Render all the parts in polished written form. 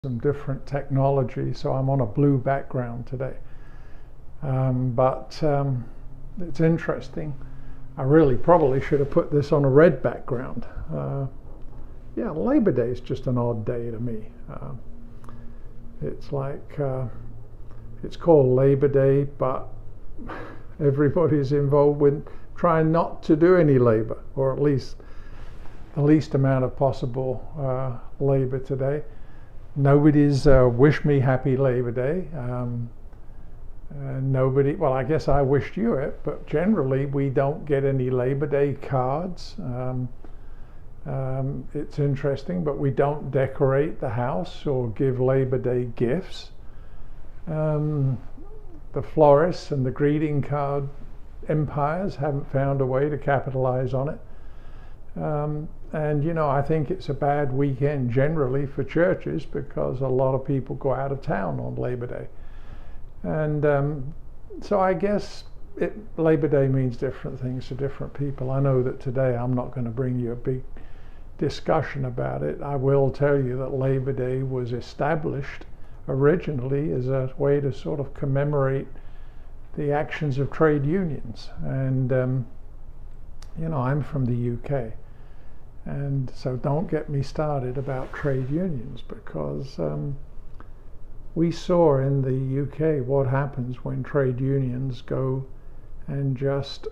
some different technology, so I'm on a blue background today. But it's interesting. I really probably should have put this on a red background. Yeah, Labor Day is just an odd day to me. It's like, it's called Labor Day, but everybody's involved with trying not to do any labor, or at least the least amount of possible labor today. Nobody's wished me happy Labor Day. Nobody, well, I guess I wished you it, but generally we don't get any Labor Day cards. It's interesting, but we don't decorate the house or give Labor Day gifts. The florists and the greeting card empires haven't found a way to capitalize on it. And you know, I think it's a bad weekend generally for churches because a lot of people go out of town on Labor Day. And so I guess Labor Day means different things to different people. I know that today I'm not going to bring you a big discussion about it. I will tell you that Labor Day was established originally as a way to sort of commemorate the actions of trade unions. And you know, I'm from the UK. And so don't get me started about trade unions, because we saw in the UK what happens when trade unions go and just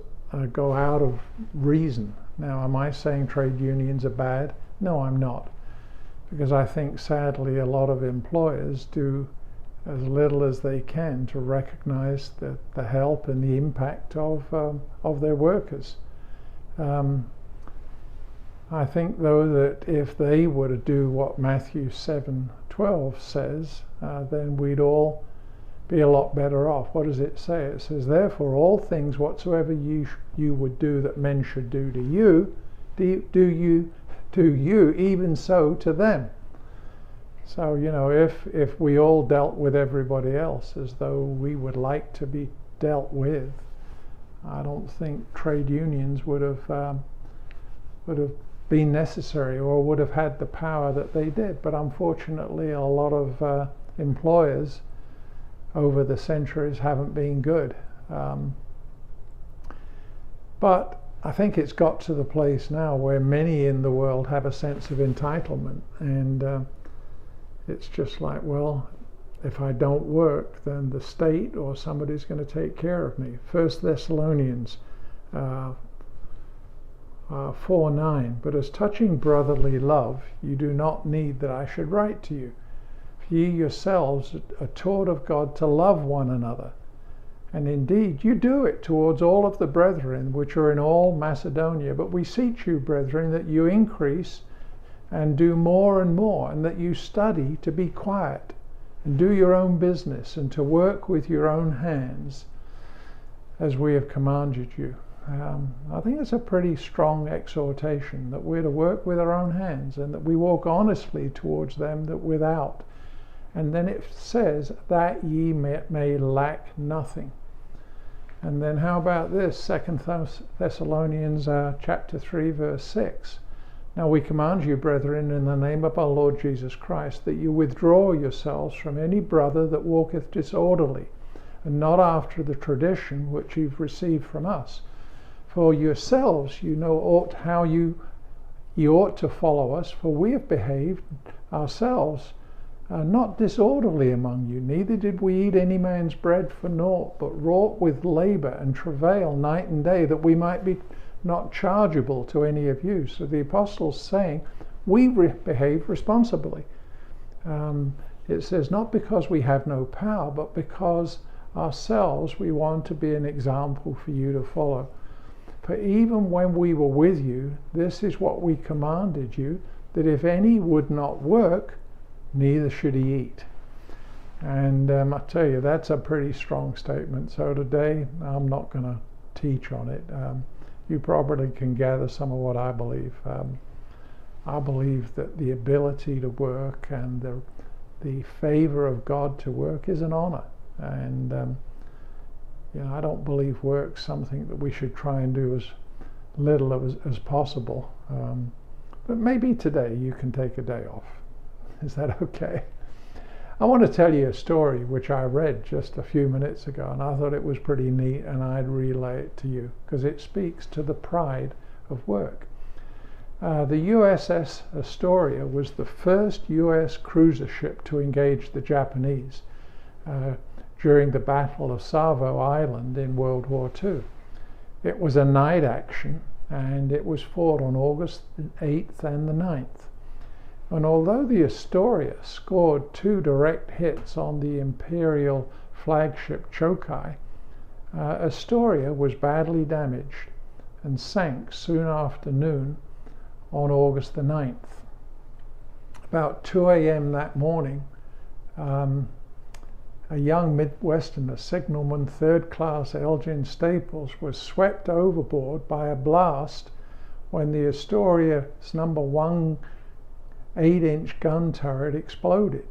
go out of reason. Now, am I saying trade unions are bad? No, I'm not. Because I think sadly a lot of employers do as little as they can to recognize the help and the impact of their workers. I think though that if they were to do what Matthew 7:12 says, then we'd all be a lot better off. What does it say? It says, therefore all things whatsoever you would do that men should do to you, do you even so to them. So, you know, if we all dealt with everybody else as though we would like to be dealt with, I don't think trade unions would have been necessary or would have had the power that they did. But unfortunately, a lot of employers over the centuries haven't been good. But I think it's got to the place now where many in the world have a sense of entitlement, and it's just like, well, if I don't work, then the state or somebody's going to take care of me. 1 Thessalonians 4:9, but as touching brotherly love, you do not need that I should write to you. For ye yourselves are taught of God to love one another. And indeed, you do it towards all of the brethren which are in all Macedonia. But we beseech you, brethren, that you increase and do more and more, and that you study to be quiet and do your own business and to work with your own hands as we have commanded you. I think it's a pretty strong exhortation that we're to work with our own hands and that we walk honestly towards them that without. And then it says that ye may lack nothing. And then how about this? 2 Thessalonians chapter 3 verse 6. Now we command you, brethren, in the name of our Lord Jesus Christ, that you withdraw yourselves from any brother that walketh disorderly, and not after the tradition which you've received from us. For yourselves you know how you ought to follow us, for we have behaved ourselves not disorderly among you, neither did we eat any man's bread for naught, but wrought with labor and travail night and day, that we might be not chargeable to any of you. So the apostle's saying we behave responsibly. It says not because we have no power, but because ourselves we want to be an example for you to follow. For even when we were with you, this is what we commanded you, that if any would not work, neither should he eat. And I tell you, that's a pretty strong statement. So today, I'm not going to teach on it. You probably can gather some of what I believe. I believe that the ability to work and the favor of God to work is an honor. And you know, I don't believe work's something that we should try and do as little as possible. But maybe today you can take a day off. Is that okay? I want to tell you a story which I read just a few minutes ago, and I thought it was pretty neat, and I'd relay it to you because it speaks to the pride of work. The USS Astoria was the first US cruiser ship to engage the Japanese during the Battle of Savo Island in World War II. It was a night action, and it was fought on August 8th and the 9th. And although the Astoria scored 2 direct hits on the Imperial flagship Chokai, Astoria was badly damaged and sank soon after noon on August the 9th. About 2 a.m. that morning, a young Midwesterner, signalman 3rd class Elgin Staples, was swept overboard by a blast when the Astoria's number 1 8-inch gun turret exploded.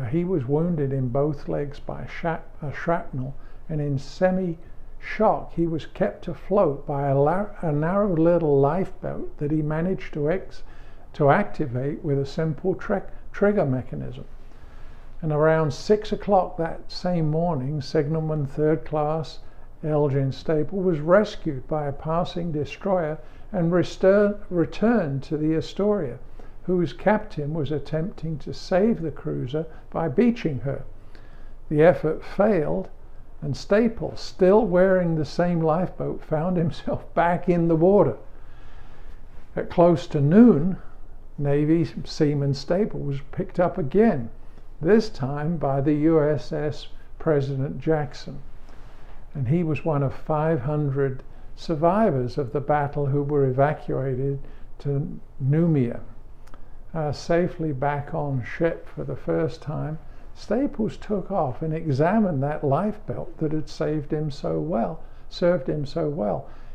He was wounded in both legs by shrapnel, and in semi-shock he was kept afloat by a narrow little lifeboat that he managed to activate with a simple trigger mechanism. And around 6 o'clock that same morning, signalman 3rd class Elgin Staple was rescued by a passing destroyer and returned to the Astoria, whose captain was attempting to save the cruiser by beaching her. The effort failed, and Staples, still wearing the same lifeboat, found himself back in the water. At close to noon, Navy Seaman Staples was picked up again, this time by the USS President Jackson. And he was one of 500 survivors of the battle who were evacuated to Noumea. Safely back on ship for the first time, Staples took off and examined that lifebelt that had served him so well.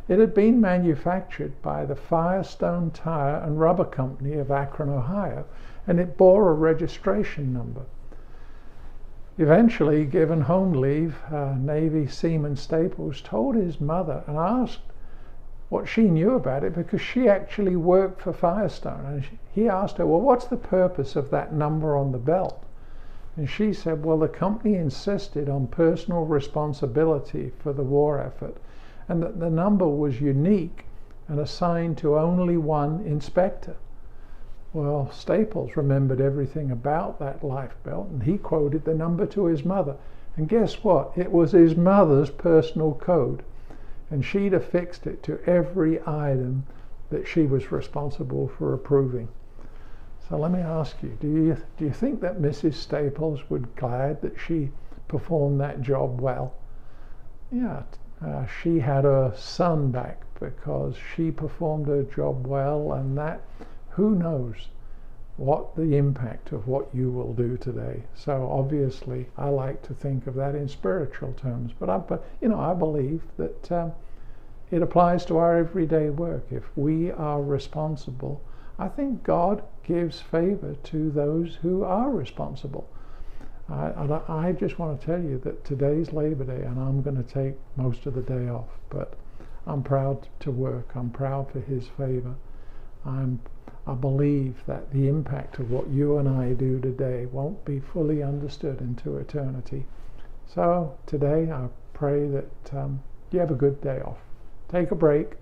It had been manufactured by the Firestone Tire and Rubber Company of Akron, Ohio, and it bore a registration number. Eventually, given home leave, Navy Seaman Staples told his mother and asked what she knew about it, because she actually worked for Firestone. And he asked her, well, what's the purpose of that number on the belt? And she said, well, the company insisted on personal responsibility for the war effort, and that the number was unique and assigned to only one inspector. Well, Staples remembered everything about that life belt, and he quoted the number to his mother. And guess what? It was his mother's personal code. And she'd affixed it to every item that she was responsible for approving. So let me ask you, do you think that Mrs. Staples would be glad that she performed that job well? Yeah, she had her son back because she performed her job well, and that, who knows what the impact of what you will do today. So obviously I like to think of that in spiritual terms, but I believe that it applies to our everyday work. If we are responsible, I think God gives favor to those who are responsible. I just want to tell you that today's Labor Day, and I'm going to take most of the day off, but I'm proud to work. I'm proud for His favor. I believe that the impact of what you and I do today won't be fully understood into eternity. So today I pray that you have a good day off. Take a break,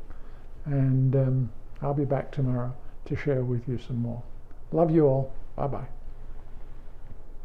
and I'll be back tomorrow to share with you some more. Love you all. Bye-bye.